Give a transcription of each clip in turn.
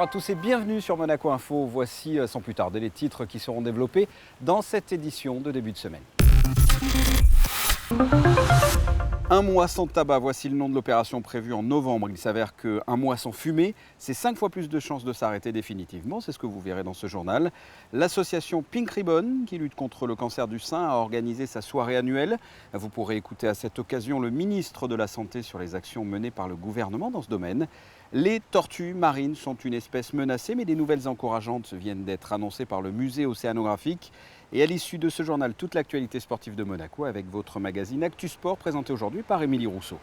Bonjour à tous et bienvenue sur Monaco Info. Voici sans plus tarder les titres qui seront développés dans cette édition de début de semaine. Un mois sans tabac, voici le nom de l'opération prévue en novembre. Il s'avère qu'un mois sans fumée, c'est 5 fois plus de chances de s'arrêter définitivement. C'est ce que vous verrez dans ce journal. L'association Pink Ribbon, qui lutte contre le cancer du sein, a organisé sa soirée annuelle. Vous pourrez écouter à cette occasion le ministre de la Santé sur les actions menées par le gouvernement dans ce domaine. Les tortues marines sont une espèce menacée, mais des nouvelles encourageantes viennent d'être annoncées par le musée océanographique. Et à l'issue de ce journal, toute l'actualité sportive de Monaco avec votre magazine Actu Sport présenté aujourd'hui par Émilie Rousseau.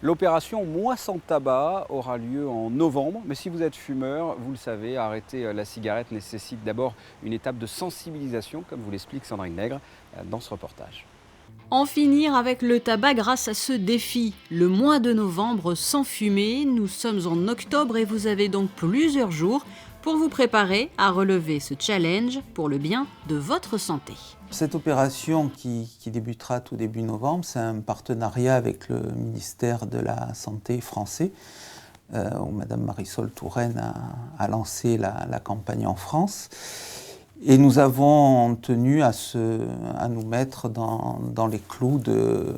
L'opération Mois sans tabac aura lieu en novembre, mais si vous êtes fumeur, vous le savez, arrêter la cigarette nécessite d'abord une étape de sensibilisation, comme vous l'explique Sandrine Nègre dans ce reportage. En finir avec le tabac grâce à ce défi. Le mois de novembre sans fumer, nous sommes en octobre et vous avez donc plusieurs jours pour vous préparer à relever ce challenge pour le bien de votre santé. Cette opération qui débutera tout début novembre, c'est un partenariat avec le ministère de la Santé français, où Madame Marisol Touraine a lancé la campagne en France. Et nous avons tenu à nous mettre dans les clous de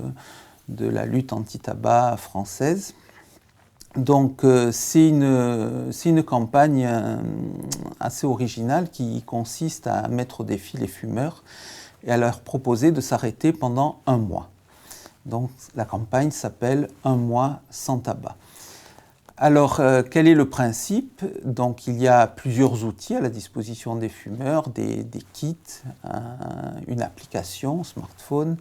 la lutte anti-tabac française. Donc c'est une campagne assez originale qui consiste à mettre au défi les fumeurs et à leur proposer de s'arrêter pendant un mois. Donc la campagne s'appelle « Un mois sans tabac ». Alors, quel est le principe? Donc, il y a plusieurs outils à la disposition des fumeurs, des kits, une application, smartphone,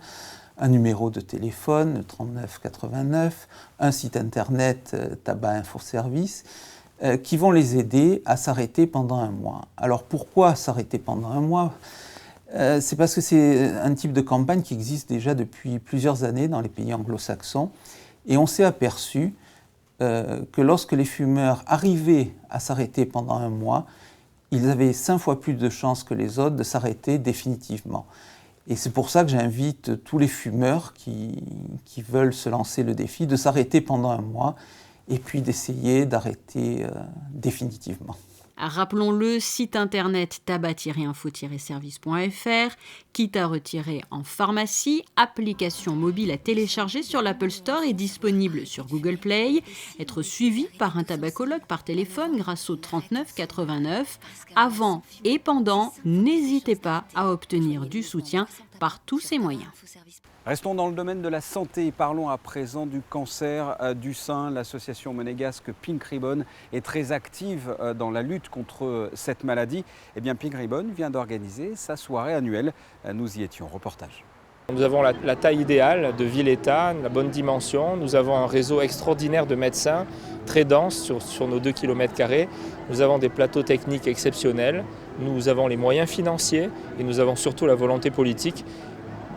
un numéro de téléphone, le 3989, un site internet, Tabac Info Service, qui vont les aider à s'arrêter pendant un mois. Alors, pourquoi s'arrêter pendant un mois? C'est parce que c'est un type de campagne qui existe déjà depuis plusieurs années dans les pays anglo-saxons, et on s'est aperçu que lorsque les fumeurs arrivaient à s'arrêter pendant un mois, ils avaient 5 fois plus de chances que les autres de s'arrêter définitivement. Et c'est pour ça que j'invite tous les fumeurs qui veulent se lancer le défi de s'arrêter pendant un mois et puis d'essayer d'arrêter définitivement. Rappelons-le, site internet tabac-info-service.fr, kit à retirer en pharmacie, application mobile à télécharger sur l'Apple Store et disponible sur Google Play, être suivi par un tabacologue par téléphone grâce au 3989. Avant et pendant, n'hésitez pas à obtenir du soutien par tous ces moyens. Restons dans le domaine de la santé et parlons à présent du cancer du sein. L'association monégasque Pink Ribbon est très active dans la lutte contre cette maladie. Eh bien, Pink Ribbon vient d'organiser sa soirée annuelle. Nous y étions. Reportage. Nous avons la taille idéale de ville-État, la bonne dimension. Nous avons un réseau extraordinaire de médecins, très dense sur nos 2 km². Nous avons des plateaux techniques exceptionnels. Nous avons les moyens financiers et nous avons surtout la volonté politique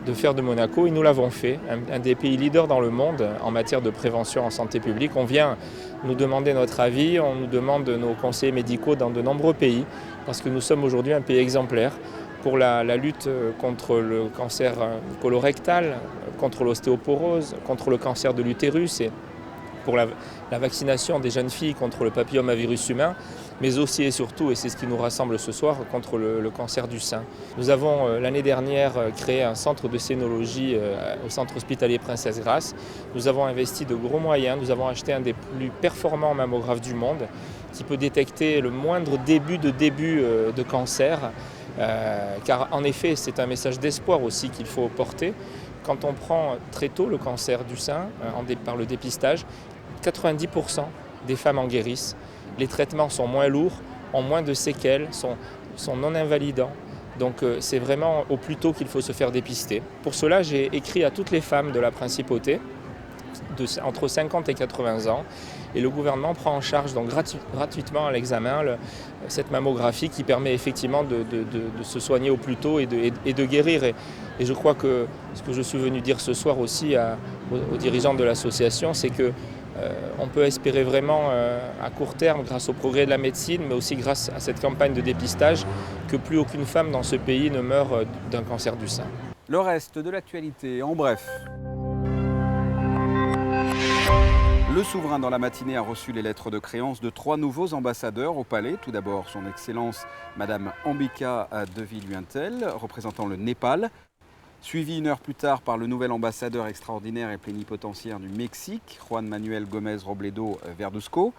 de faire de Monaco, et nous l'avons fait, un des pays leaders dans le monde en matière de prévention en santé publique. On vient nous demander notre avis, on nous demande nos conseillers médicaux dans de nombreux pays, parce que nous sommes aujourd'hui un pays exemplaire pour la lutte contre le cancer colorectal, contre l'ostéoporose, contre le cancer de l'utérus et pour la vaccination des jeunes filles contre le papillomavirus humain, mais aussi et surtout, et c'est ce qui nous rassemble ce soir, contre le cancer du sein. Nous avons l'année dernière créé un centre de sénologie au centre hospitalier Princesse Grace. Nous avons investi de gros moyens, nous avons acheté un des plus performants mammographes du monde qui peut détecter le moindre début de cancer, car en effet c'est un message d'espoir aussi qu'il faut porter. Quand on prend très tôt le cancer du sein par le dépistage, 90% des femmes en guérissent. Les traitements sont moins lourds, ont moins de séquelles, sont non invalidants. Donc c'est vraiment au plus tôt qu'il faut se faire dépister. Pour cela, j'ai écrit à toutes les femmes de la principauté, entre 50 et 80 ans, et le gouvernement prend en charge donc gratuitement à l'examen cette mammographie qui permet effectivement de se soigner au plus tôt et de guérir. Et je crois que ce que je suis venu dire ce soir aussi aux dirigeants de l'association, c'est que on peut espérer vraiment à court terme, grâce au progrès de la médecine, mais aussi grâce à cette campagne de dépistage, que plus aucune femme dans ce pays ne meurt d'un cancer du sein. Le reste de l'actualité en bref. Le souverain, dans la matinée, a reçu les lettres de créance de 3 nouveaux ambassadeurs au palais. Tout d'abord, son Excellence, Madame Ambika Devi-Luentel, représentant le Népal. Suivi 1 heure plus tard par le nouvel ambassadeur extraordinaire et plénipotentiaire du Mexique, Juan Manuel Gómez Robledo Verduzco.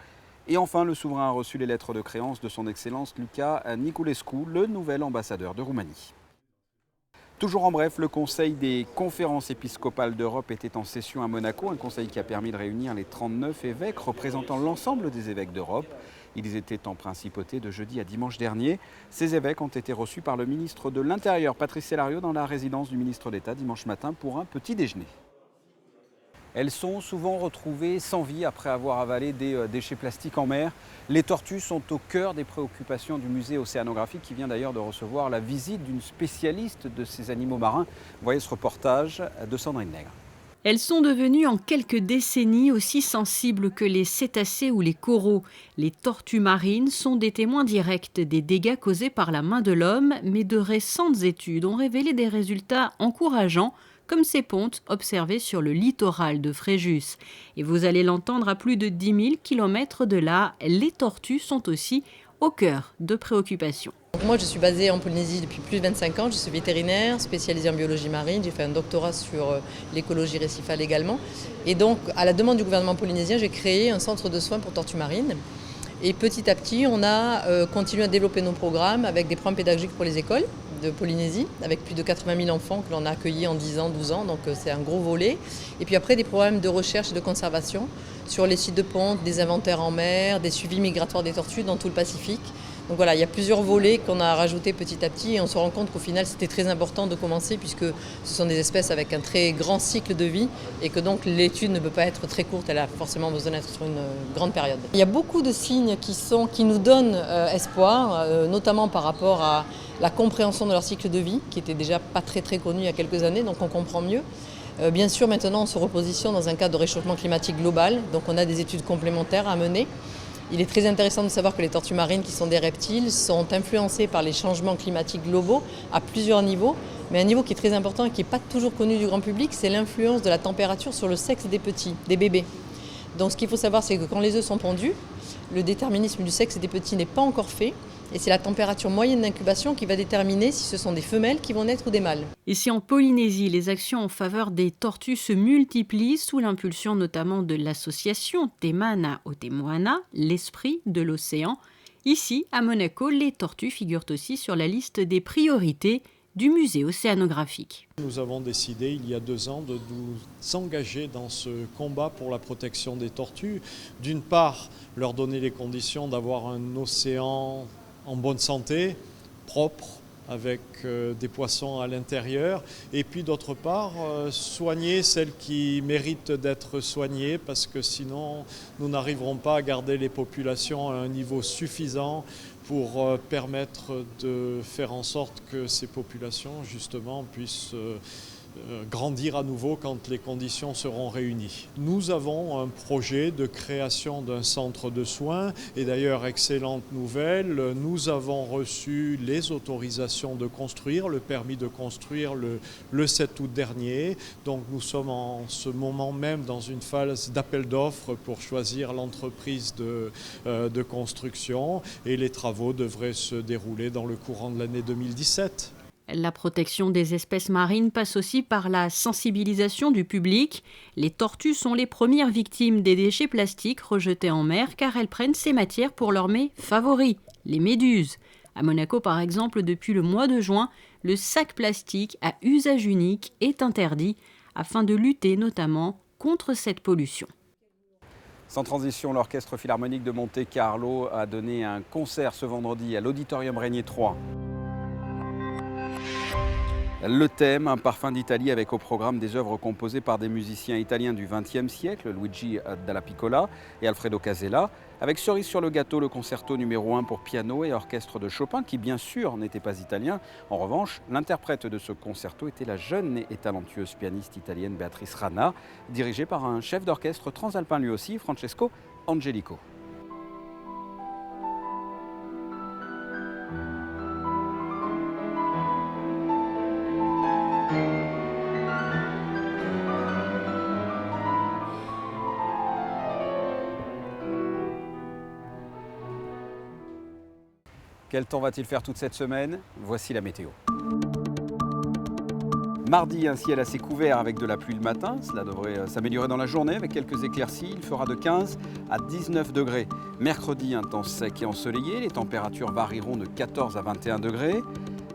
Et enfin, le souverain a reçu les lettres de créance de son Excellence Luca Niculescu, le nouvel ambassadeur de Roumanie. Toujours en bref, le Conseil des conférences épiscopales d'Europe était en session à Monaco, un conseil qui a permis de réunir les 39 évêques représentant l'ensemble des évêques d'Europe. Ils étaient en principauté de jeudi à dimanche dernier. Ces évêques ont été reçus par le ministre de l'Intérieur, Patrice Cellario, dans la résidence du ministre d'État dimanche matin pour un petit déjeuner. Elles sont souvent retrouvées sans vie après avoir avalé des déchets plastiques en mer. Les tortues sont au cœur des préoccupations du musée océanographique qui vient d'ailleurs de recevoir la visite d'une spécialiste de ces animaux marins. Voyez ce reportage de Sandrine Nègre. Elles sont devenues en quelques décennies aussi sensibles que les cétacés ou les coraux. Les tortues marines sont des témoins directs des dégâts causés par la main de l'homme, mais de récentes études ont révélé des résultats encourageants, comme ces pontes observées sur le littoral de Fréjus. Et vous allez l'entendre, à plus de 10 000 km de là, les tortues sont aussi au cœur de préoccupations. Moi, je suis basée en Polynésie depuis plus de 25 ans. Je suis vétérinaire, spécialisée en biologie marine. J'ai fait un doctorat sur l'écologie récifale également. Et donc, à la demande du gouvernement polynésien, j'ai créé un centre de soins pour tortues marines. Et petit à petit, on a continué à développer nos programmes avec des programmes pédagogiques pour les écoles de Polynésie, avec plus de 80 000 enfants que l'on a accueillis en 10 ans, 12 ans, donc c'est un gros volet. Et puis après, des programmes de recherche et de conservation sur les sites de ponte, des inventaires en mer, des suivis migratoires des tortues dans tout le Pacifique. Donc voilà, il y a plusieurs volets qu'on a rajoutés petit à petit et on se rend compte qu'au final c'était très important de commencer puisque ce sont des espèces avec un très grand cycle de vie et que donc l'étude ne peut pas être très courte, elle a forcément besoin d'être sur une grande période. Il y a beaucoup de signes qui nous donnent espoir, notamment par rapport à la compréhension de leur cycle de vie qui était déjà pas très connu il y a quelques années, donc on comprend mieux. Bien sûr, maintenant on se repositionne dans un cadre de réchauffement climatique global, donc on a des études complémentaires à mener. Il est très intéressant de savoir que les tortues marines, qui sont des reptiles, sont influencées par les changements climatiques globaux à plusieurs niveaux. Mais un niveau qui est très important et qui n'est pas toujours connu du grand public, c'est l'influence de la température sur le sexe des petits, des bébés. Donc ce qu'il faut savoir, c'est que quand les œufs sont pondus, le déterminisme du sexe des petits n'est pas encore fait. Et c'est la température moyenne d'incubation qui va déterminer si ce sont des femelles qui vont naître ou des mâles. Ici en Polynésie, les actions en faveur des tortues se multiplient sous l'impulsion notamment de l'association Te Mana o Te Moana, l'esprit de l'océan. Ici, à Monaco, les tortues figurent aussi sur la liste des priorités du musée océanographique. Nous avons décidé il y a 2 ans de nous engager dans ce combat pour la protection des tortues. D'une part, leur donner les conditions d'avoir un océan en bonne santé, propre, avec des poissons à l'intérieur, et puis d'autre part, soigner celles qui méritent d'être soignées, parce que sinon nous n'arriverons pas à garder les populations à un niveau suffisant pour permettre de faire en sorte que ces populations justement puissent grandir à nouveau quand les conditions seront réunies. Nous avons un projet de création d'un centre de soins et d'ailleurs, excellente nouvelle, nous avons reçu les autorisations de construire, le permis de construire le 7 août dernier. Donc nous sommes en ce moment même dans une phase d'appel d'offres pour choisir l'entreprise de construction et les travaux devraient se dérouler dans le courant de l'année 2017. La protection des espèces marines passe aussi par la sensibilisation du public. Les tortues sont les premières victimes des déchets plastiques rejetés en mer car elles prennent ces matières pour leurs mets favoris, les méduses. À Monaco, par exemple, depuis le mois de juin, le sac plastique à usage unique est interdit afin de lutter notamment contre cette pollution. Sans transition, l'Orchestre Philharmonique de Monte-Carlo a donné un concert ce vendredi à l'Auditorium Régnier 3. Le thème, un parfum d'Italie avec au programme des œuvres composées par des musiciens italiens du XXe siècle, Luigi Dalla Piccola et Alfredo Casella, avec cerise sur le gâteau, le concerto numéro 1 pour piano et orchestre de Chopin, qui bien sûr n'était pas italien. En revanche, l'interprète de ce concerto était la jeune et talentueuse pianiste italienne Beatrice Rana, dirigée par un chef d'orchestre transalpin lui aussi, Francesco Angelico. Quel temps va-t-il faire toute cette semaine? Voici la météo. Mardi, un ciel assez couvert avec de la pluie le matin. Cela devrait s'améliorer dans la journée avec quelques éclaircies. Il fera de 15 à 19 degrés. Mercredi, un temps sec et ensoleillé. Les températures varieront de 14 à 21 degrés.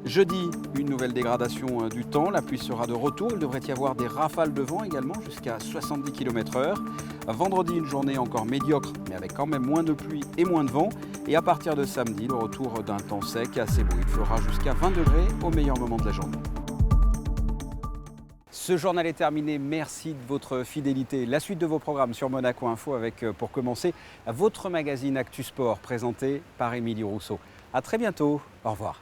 Jeudi, une nouvelle dégradation du temps. La pluie sera de retour. Il devrait y avoir des rafales de vent également jusqu'à 70 km/h. Vendredi, une journée encore médiocre, mais avec quand même moins de pluie et moins de vent. Et à partir de samedi, le retour d'un temps sec et assez beau. Il fera jusqu'à 20 degrés au meilleur moment de la journée. Ce journal est terminé, merci de votre fidélité. La suite de vos programmes sur Monaco Info avec, pour commencer, votre magazine Actu Sport présenté par Émilie Rousseau. À très bientôt, au revoir.